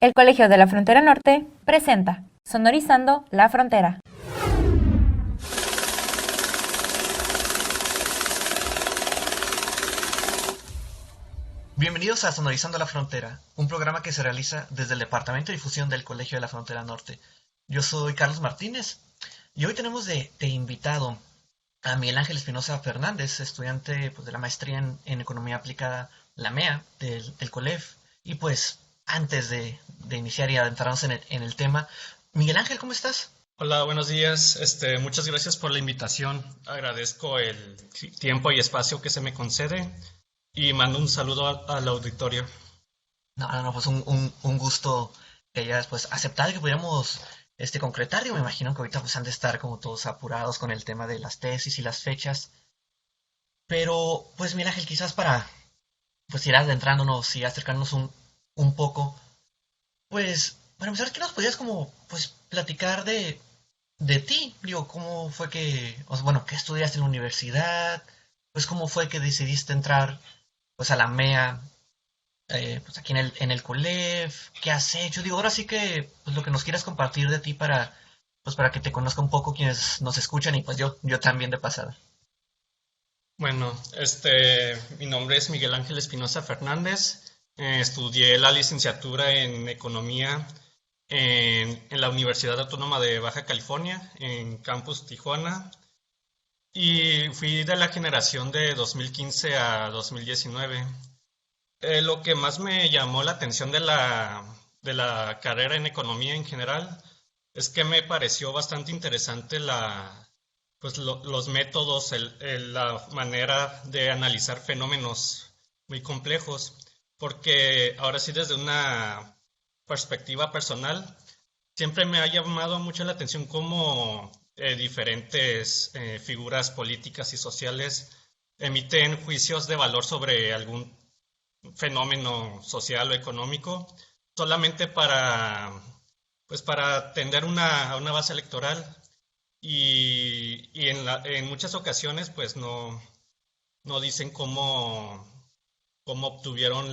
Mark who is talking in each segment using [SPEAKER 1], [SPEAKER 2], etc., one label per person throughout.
[SPEAKER 1] El Colegio de la Frontera Norte presenta Sonorizando la Frontera.
[SPEAKER 2] Bienvenidos a Sonorizando la Frontera, un programa que se realiza desde el Departamento de Difusión del Colegio de la Frontera Norte. Yo soy Carlos Martínez y hoy tenemos de invitado a Miguel Ángel Espinosa Fernández, estudiante de la maestría en Economía Aplicada, la MEA, del COLEF. Y pues, antes de iniciar y adentrarnos en el tema, Miguel Ángel, ¿cómo estás?
[SPEAKER 3] Hola, buenos días. Muchas gracias por la invitación. Agradezco el tiempo y espacio que se me concede y mando un saludo al auditorio.
[SPEAKER 2] No, pues un gusto que hayas pues aceptado y que pudiéramos concretar. Yo me imagino que ahorita pues han de estar como todos apurados con el tema de las tesis y las fechas. Pero pues mira, Ángel, quizás para pues ir adentrándonos y acercarnos un poco, pues para empezar, ¿qué nos podrías como pues platicar de ti? Digo, ¿cómo fue que, o sea, bueno, qué estudiaste en la universidad? Pues cómo fue que decidiste entrar pues a la MEA, pues aquí en el COLEF, qué has hecho. Digo, ahora sí que pues lo que nos quieras compartir de ti pues para que te conozca un poco quienes nos escuchan y pues yo también de pasada.
[SPEAKER 3] Bueno, mi nombre es Miguel Ángel Espinosa Fernández. Estudié la licenciatura en Economía en la Universidad Autónoma de Baja California, en Campus Tijuana, y fui de la generación de 2015 a 2019. Lo que más me llamó la atención de la carrera en economía en general es que me pareció bastante interesante pues los métodos, la manera de analizar fenómenos muy complejos, porque ahora sí desde una perspectiva personal, siempre me ha llamado mucho la atención cómo diferentes figuras políticas y sociales emiten juicios de valor sobre algún fenómeno social o económico solamente pues para tender a una base electoral y en muchas ocasiones pues no dicen cómo obtuvieron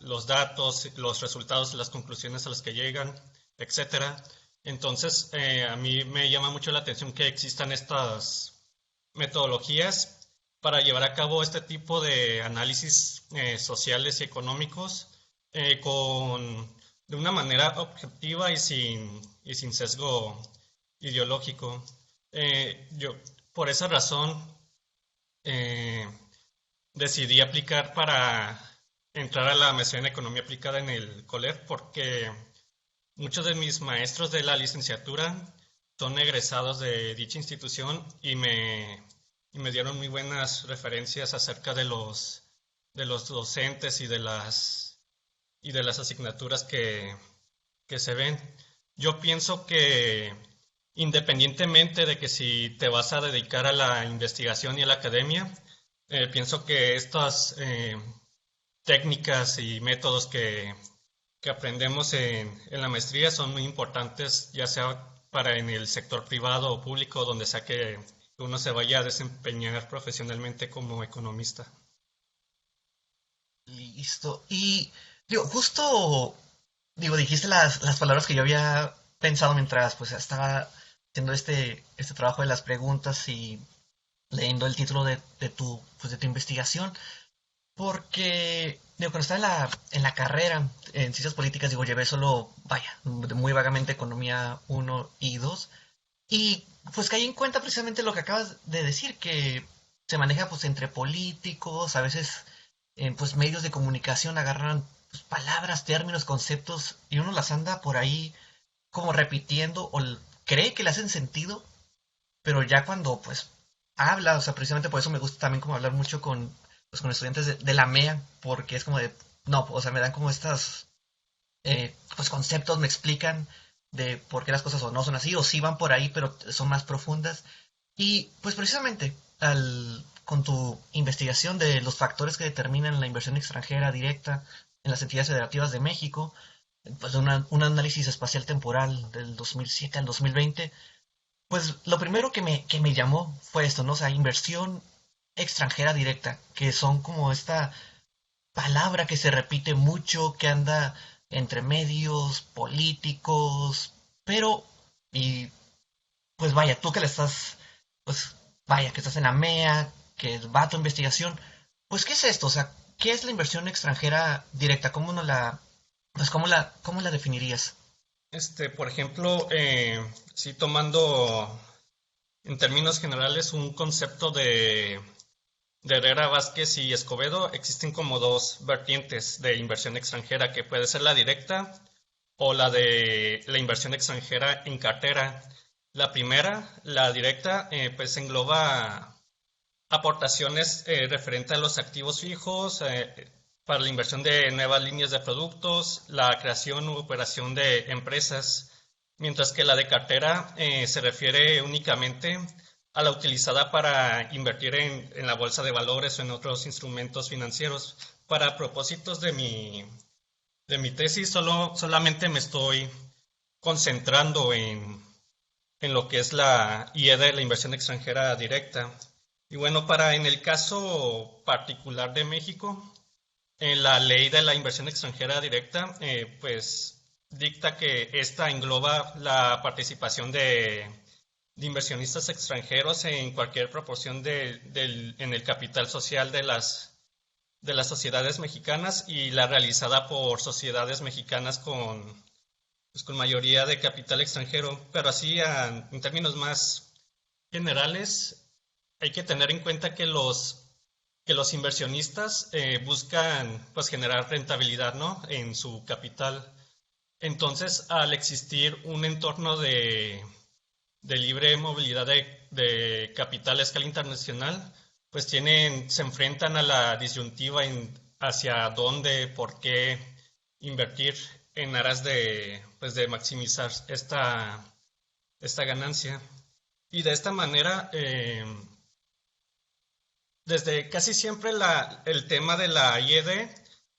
[SPEAKER 3] los datos, los resultados, las conclusiones a las que llegan, etcétera. Entonces, a mí me llama mucho la atención que existan estas metodologías para llevar a cabo este tipo de análisis sociales y económicos de una manera objetiva y sin sesgo ideológico. Yo, por esa razón, eh, decidí aplicar para entrar a la maestría en Economía Aplicada en el COLEF porque muchos de mis maestros de la licenciatura son egresados de dicha institución y me dieron muy buenas referencias acerca de los docentes y de las asignaturas que se ven. Yo pienso que independientemente de que si te vas a dedicar a la investigación y a la academia, pienso que estas técnicas y métodos que aprendemos en la maestría son muy importantes, ya sea para en el sector privado o público, donde sea que uno se vaya a desempeñar profesionalmente como economista.
[SPEAKER 2] Listo. Y digo, justo, digo, dijiste las palabras que yo había pensado mientras pues estaba haciendo este trabajo de las preguntas y leyendo el título de tu investigación. Porque, digo, cuando estaba en la carrera en ciencias políticas, digo, llevé solo, vaya, muy vagamente economía uno y 2. Y pues caí en cuenta precisamente lo que acabas de decir, que se maneja pues entre políticos, a veces pues medios de comunicación agarran pues, palabras, términos, conceptos y uno las anda por ahí como repitiendo o cree que le hacen sentido, pero ya cuando pues habla, o sea, precisamente por eso me gusta también como hablar mucho con estudiantes de la MEA, porque es como de, no, o sea, me dan como estas pues conceptos, me explican de por qué las cosas o no son así, o sí van por ahí, pero son más profundas. Y pues precisamente con tu investigación de los factores que determinan la inversión extranjera directa en las entidades federativas de México, pues un análisis espacial temporal del 2007 al 2020, pues lo primero que me llamó fue esto, ¿no? O sea, inversión extranjera directa, que son como esta palabra que se repite mucho, que anda entre medios, políticos, pero, y pues vaya, tú que le estás, pues vaya, que estás en la MEA, que va a tu investigación, pues ¿qué es esto? O sea, ¿qué es la inversión extranjera directa? ¿Cómo no la, pues cómo la definirías?
[SPEAKER 3] Por ejemplo, sí tomando en términos generales un concepto de Herrera, Vázquez y Escobedo, existen como dos vertientes de inversión extranjera, que puede ser la directa o la de la inversión extranjera en cartera. La primera, la directa, pues engloba aportaciones referente a los activos fijos, para la inversión de nuevas líneas de productos, la creación u operación de empresas, mientras que la de cartera se refiere únicamente a la utilizada para invertir en la bolsa de valores o en otros instrumentos financieros. Para propósitos de mi tesis, solamente me estoy concentrando en lo que es la IED, la inversión extranjera directa. Y bueno, en el caso particular de México, en la ley de la inversión extranjera directa, pues dicta que esta engloba la participación de inversionistas extranjeros en cualquier proporción en el capital social de las sociedades mexicanas y la realizada por sociedades mexicanas pues, con mayoría de capital extranjero. Pero así, en términos más generales, hay que tener en cuenta que los inversionistas buscan pues, generar rentabilidad, ¿no? En su capital. Entonces, al existir un entorno de libre movilidad de capital a escala internacional, pues se enfrentan a la disyuntiva hacia dónde, por qué invertir en aras pues de maximizar esta ganancia. Y de esta manera, desde casi siempre el tema de la IED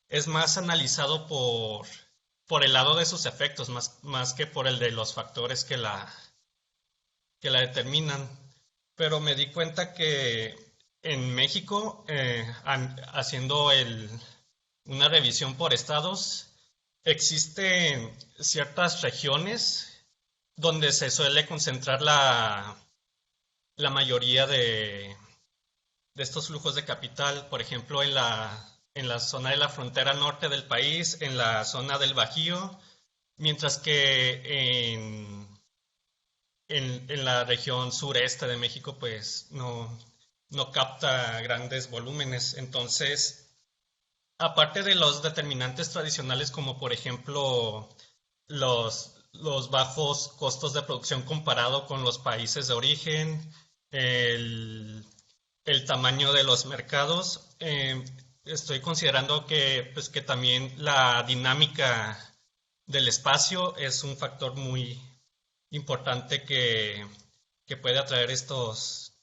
[SPEAKER 3] es más analizado por el lado de sus efectos, más que por el de los factores que la determinan. Pero me di cuenta que en México, haciendo una revisión por estados, existen ciertas regiones donde se suele concentrar la mayoría de estos flujos de capital, por ejemplo, en la zona de la frontera norte del país, en la zona del Bajío, mientras que en la región sureste de México, pues no capta grandes volúmenes. Entonces, aparte de los determinantes tradicionales, como por ejemplo los bajos costos de producción comparado con los países de origen, el, el tamaño de los mercados, estoy considerando pues, que también la dinámica del espacio es un factor muy importante que puede atraer estos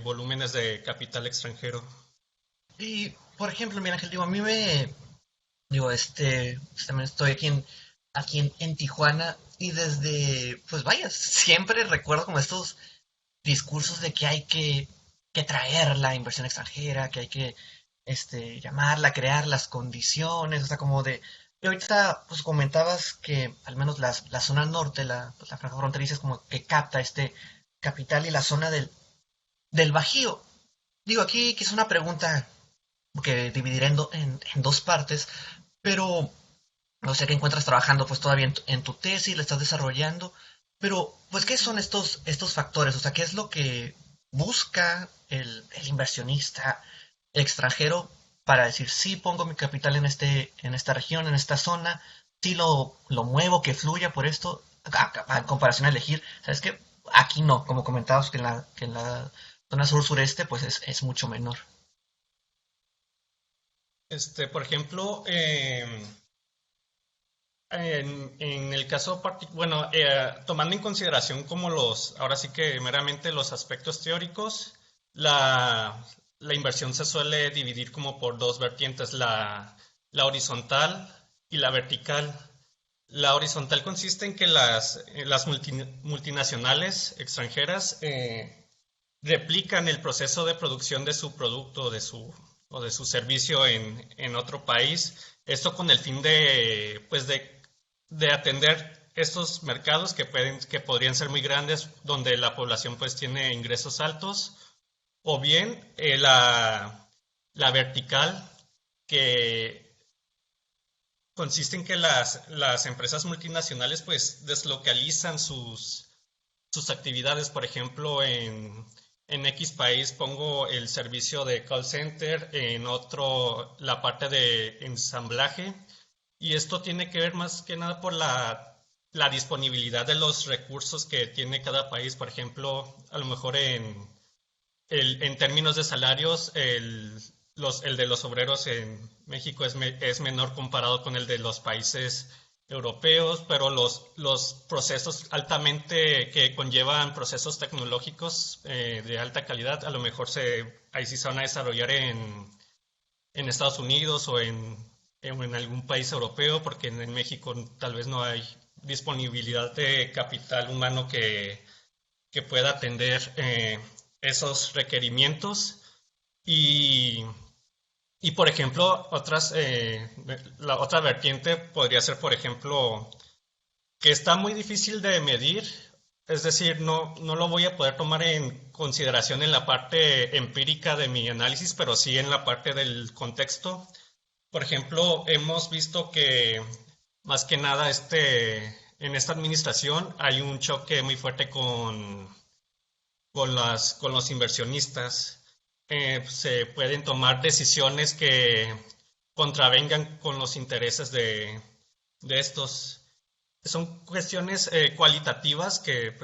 [SPEAKER 3] volúmenes de capital extranjero.
[SPEAKER 2] Y, por ejemplo, mira, Ángel, digo, a mí me, digo, pues, también estoy en Tijuana y desde, pues vaya, siempre recuerdo como estos discursos de que hay que traer la inversión extranjera, que hay que llamarla, crear las condiciones, o sea, como de... Y ahorita pues comentabas que al menos la zona norte, pues, la franja fronteriza es como que capta este capital y la zona del Bajío. Digo, aquí que es una pregunta que dividiré en dos partes, pero no sé qué encuentras trabajando pues todavía en tu tesis, la estás desarrollando, pero pues ¿qué son estos factores? O sea, ¿qué es lo que busca el inversionista extranjero para decir, sí pongo mi capital en esta región, en esta zona, sí lo muevo, que fluya por esto, en comparación a elegir, ¿sabes qué? Aquí no, como comentabas que en la zona sur-sureste pues es mucho menor.
[SPEAKER 3] Por ejemplo, en el caso bueno, tomando en consideración como ahora sí que meramente los aspectos teóricos, la inversión se suele dividir como por dos vertientes, la horizontal y la vertical. La horizontal consiste en que las multinacionales extranjeras replican el proceso de producción de su producto o de su servicio en otro país. Esto con el fin de, pues de atender estos mercados que podrían ser muy grandes, donde la población pues tiene ingresos altos, o bien la vertical, que consiste en que las empresas multinacionales pues deslocalizan sus actividades. Por ejemplo, en X país pongo el servicio de call center, en otro la parte de ensamblaje, y esto tiene que ver más que nada por la disponibilidad de los recursos que tiene cada país. Por ejemplo, a lo mejor en términos de salarios, el de los obreros en México es menor comparado con el de los países europeos, pero los procesos altamente que conllevan procesos tecnológicos de alta calidad, a lo mejor ahí sí se van a desarrollar en Estados Unidos o en algún país europeo, porque en México tal vez no hay disponibilidad de capital humano que pueda atender esos requerimientos. Y, y por ejemplo, la otra vertiente podría ser, por ejemplo, que está muy difícil de medir, es decir, no lo voy a poder tomar en consideración en la parte empírica de mi análisis, pero sí en la parte del contexto. Por ejemplo, hemos visto que más que nada en esta administración hay un choque muy fuerte con los inversionistas. Se pueden tomar decisiones que contravengan con los intereses de estos. Son cuestiones cualitativas que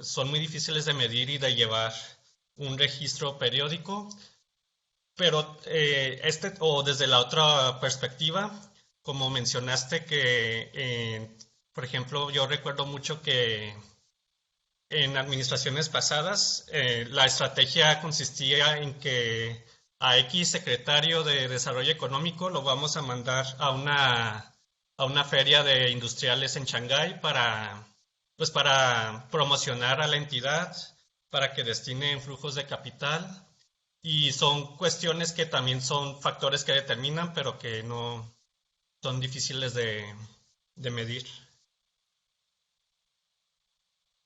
[SPEAKER 3] son muy difíciles de medir y de llevar un registro periódico, pero o desde la otra perspectiva, como mencionaste por ejemplo, yo recuerdo mucho que en administraciones pasadas, la estrategia consistía en que a X secretario de Desarrollo Económico lo vamos a mandar a una feria de industriales en Shanghái pues para promocionar a la entidad, para que destine flujos de capital. Y son cuestiones que también son factores que determinan, pero que no son difíciles de medir.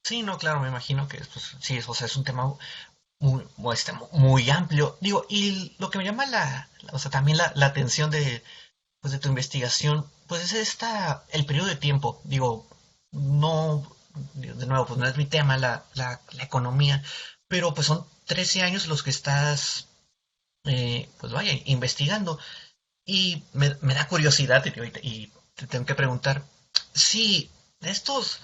[SPEAKER 2] Sí, no, claro, me imagino que pues, sí, o sea, es un tema muy amplio. Digo, y lo que me llama o sea, también la atención pues, de tu investigación, pues es el periodo de tiempo. Digo, no, de nuevo, pues no es mi tema la economía, pero pues son 13 años los que estás, pues vaya, investigando. Y me da curiosidad y te tengo que preguntar si estos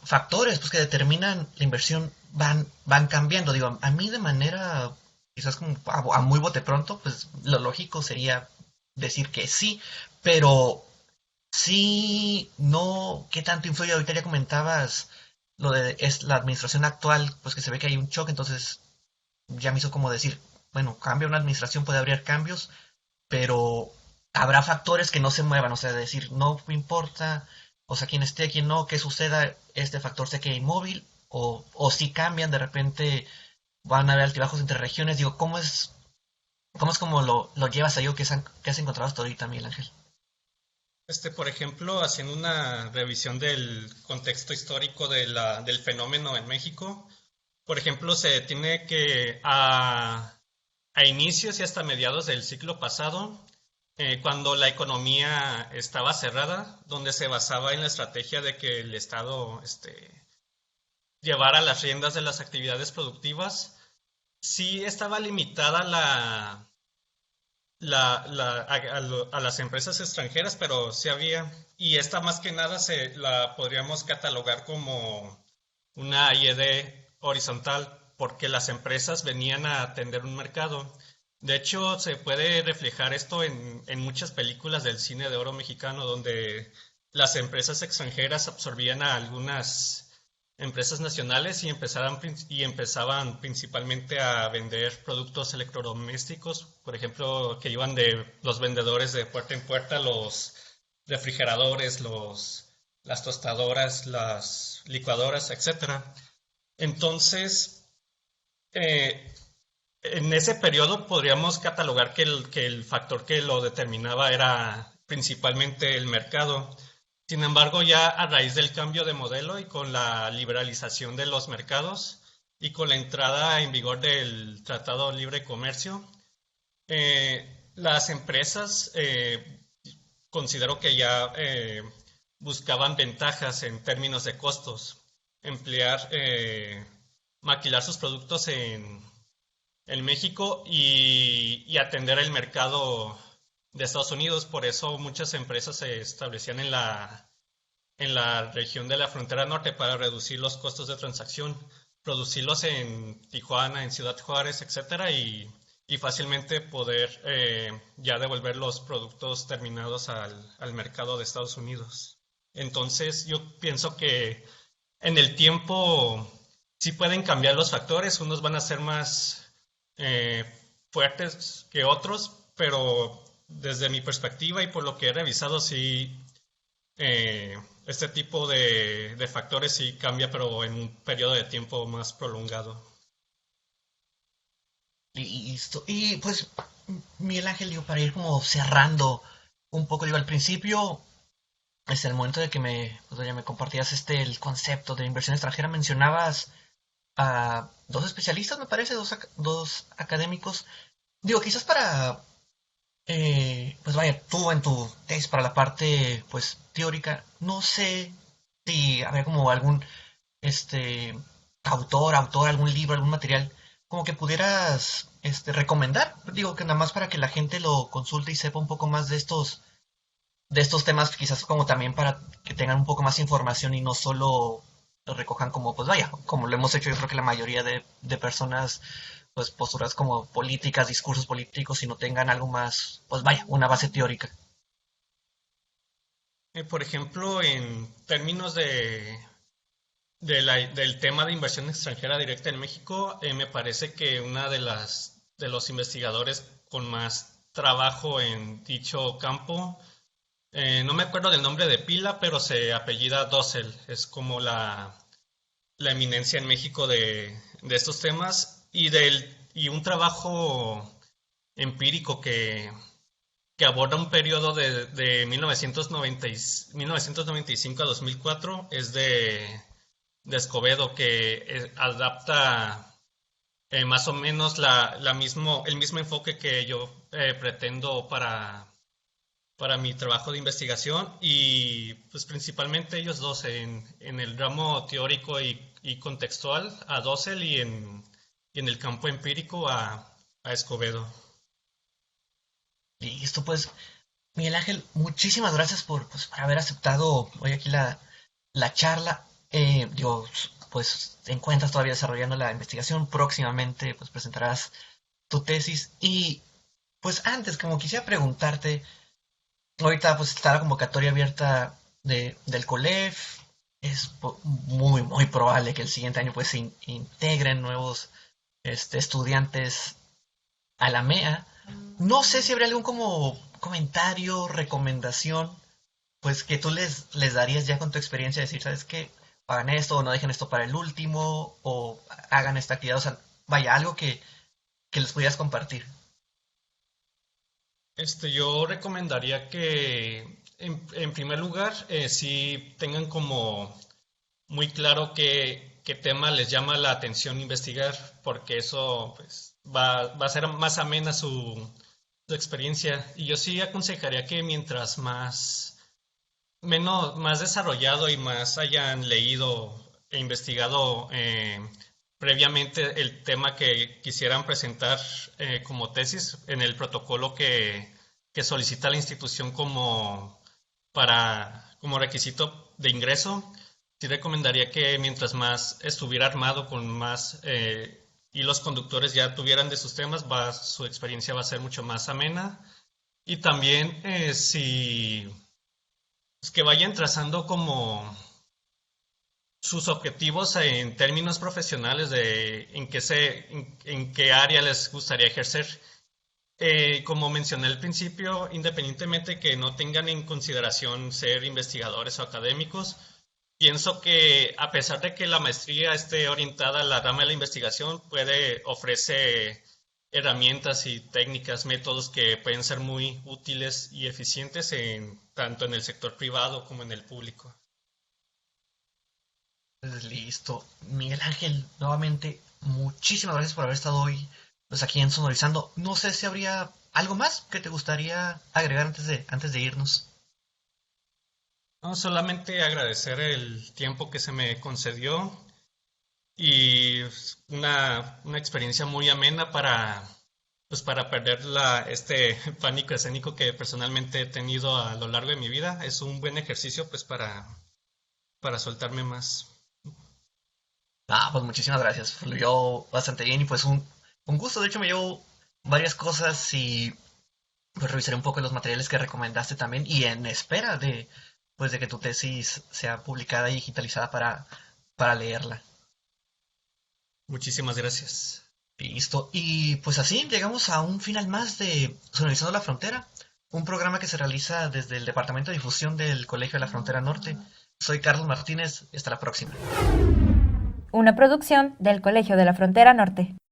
[SPEAKER 2] factores pues, que determinan la inversión van cambiando. Digo, a mí de manera quizás como a muy bote pronto, pues lo lógico sería decir que sí, pero sí, no, ¿qué tanto influye? Ahorita ya comentabas lo de es la administración actual, pues que se ve que hay un choque, entonces ya me hizo como decir, bueno, cambia una administración, puede haber cambios, pero habrá factores que no se muevan, o sea, decir, no importa, o sea, quién esté, quién no, que suceda, este factor se queda inmóvil, o si cambian, de repente van a haber altibajos entre regiones, digo, cómo es como lo llevas a ello que has encontrado hasta ahorita, Miguel Ángel?
[SPEAKER 3] Por ejemplo, haciendo una revisión del contexto histórico del fenómeno en México, por ejemplo, se tiene que a inicios y hasta mediados del siglo pasado, cuando la economía estaba cerrada, donde se basaba en la estrategia de que el Estado llevara las riendas de las actividades productivas, sí estaba limitada a las empresas extranjeras, pero sí había, y esta más que nada la podríamos catalogar como una IED horizontal, porque las empresas venían a atender un mercado. De hecho, se puede reflejar esto en muchas películas del cine de oro mexicano, donde las empresas extranjeras absorbían a algunas empresas nacionales y empezaban principalmente a vender productos electrodomésticos, por ejemplo, que iban de los vendedores de puerta en puerta, los refrigeradores, las tostadoras, las licuadoras, etcétera. Entonces, en ese periodo podríamos catalogar que el factor que lo determinaba era principalmente el mercado. Sin embargo, ya a raíz del cambio de modelo y con la liberalización de los mercados y con la entrada en vigor del Tratado de Libre Comercio, las empresas considero que ya buscaban ventajas en términos de costos, emplear, maquilar sus productos en México y atender el mercado de Estados Unidos. Por eso muchas empresas se establecían en la región de la frontera norte para reducir los costos de transacción, producirlos en Tijuana, en Ciudad Juárez, etcétera, y fácilmente poder ya devolver los productos terminados al mercado de Estados Unidos. Entonces, yo pienso que en el tiempo sí pueden cambiar los factores, unos van a ser más eh, fuertes que otros, pero desde mi perspectiva y por lo que he revisado, sí, este tipo de factores sí cambia, pero en un periodo de tiempo más prolongado.
[SPEAKER 2] Listo. Y pues, Miguel Ángel, digo, para ir como cerrando un poco, digo, al principio, el momento de que pues, ya me compartías el concepto de inversión extranjera, mencionabas a dos especialistas, me parece, dos académicos. Digo, quizás para, pues vaya, tú en tu tesis para la parte, pues, teórica, no sé si habría como algún, este, autor, algún libro, algún material, como que pudieras, recomendar. Digo, que nada más para que la gente lo consulte y sepa un poco más de estos temas, quizás como también para que tengan un poco más información y no solo lo recojan como, pues vaya, como lo hemos hecho yo creo que la mayoría de personas, pues posturas como políticas, discursos políticos, sino tengan algo más, pues vaya, una base teórica.
[SPEAKER 3] Por ejemplo, en términos del tema de inversión extranjera directa en México, me parece que una de los investigadores con más trabajo en dicho campo, no me acuerdo del nombre de pila, pero se apellida Dossel, es como la eminencia en México de estos temas y un trabajo empírico que aborda un periodo de 1995 a 2004, es de Escobedo, que adapta más o menos el mismo enfoque que yo pretendo para mi trabajo de investigación y pues principalmente ellos dos en el ramo teórico y contextual a Dossel y en el campo empírico a Escobedo.
[SPEAKER 2] Listo, pues, Miguel Ángel, muchísimas gracias pues, por haber aceptado hoy aquí la charla. Digo, pues te encuentras todavía desarrollando la investigación, próximamente pues presentarás tu tesis y pues antes, como quisiera preguntarte, ahorita pues está la convocatoria abierta del COLEF, es muy probable que el siguiente año pues se integren nuevos estudiantes a la MEA. No sé si habría algún como comentario, recomendación, pues que tú les darías ya con tu experiencia, decir, ¿sabes qué? Hagan esto o no dejen esto para el último o hagan esta actividad, o sea, vaya, algo que les pudieras compartir.
[SPEAKER 3] Yo recomendaría que, en primer lugar, sí tengan como muy claro qué tema les llama la atención investigar, porque eso pues, va a ser más amena su experiencia. Y yo sí aconsejaría que mientras más desarrollado y más hayan leído e investigado previamente el tema que quisieran presentar como tesis en el protocolo que solicita la institución como requisito de ingreso, sí recomendaría que mientras más estuviera armado con más hilos conductores ya tuvieran de sus temas, su experiencia va a ser mucho más amena. Y también si pues, que vayan trazando como sus objetivos en términos profesionales de en qué área les gustaría ejercer. Como mencioné al principio, independientemente que no tengan en consideración ser investigadores o académicos, pienso que a pesar de que la maestría esté orientada a la rama de la investigación, ofrece herramientas y técnicas, métodos que pueden ser muy útiles y eficientes tanto en el sector privado como en el público.
[SPEAKER 2] Pues listo. Miguel Ángel, nuevamente, muchísimas gracias por haber estado hoy pues, aquí en Sonorizando. No sé si habría algo más que te gustaría agregar antes de irnos.
[SPEAKER 3] No, solamente agradecer el tiempo que se me concedió y una experiencia muy amena para perder este pánico escénico que personalmente he tenido a lo largo de mi vida. Es un buen ejercicio pues para soltarme más.
[SPEAKER 2] Pues muchísimas gracias. Fluyó bastante bien y pues un gusto. De hecho, me llevo varias cosas y pues revisaré un poco los materiales que recomendaste también y en espera de que tu tesis sea publicada y digitalizada para leerla.
[SPEAKER 3] Muchísimas gracias.
[SPEAKER 2] Listo. Y pues así llegamos a un final más de Sonorizando la Frontera, un programa que se realiza desde el Departamento de Difusión del Colegio de la Frontera Norte. Soy Carlos Martínez y hasta la próxima.
[SPEAKER 1] Una producción del Colegio de la Frontera Norte.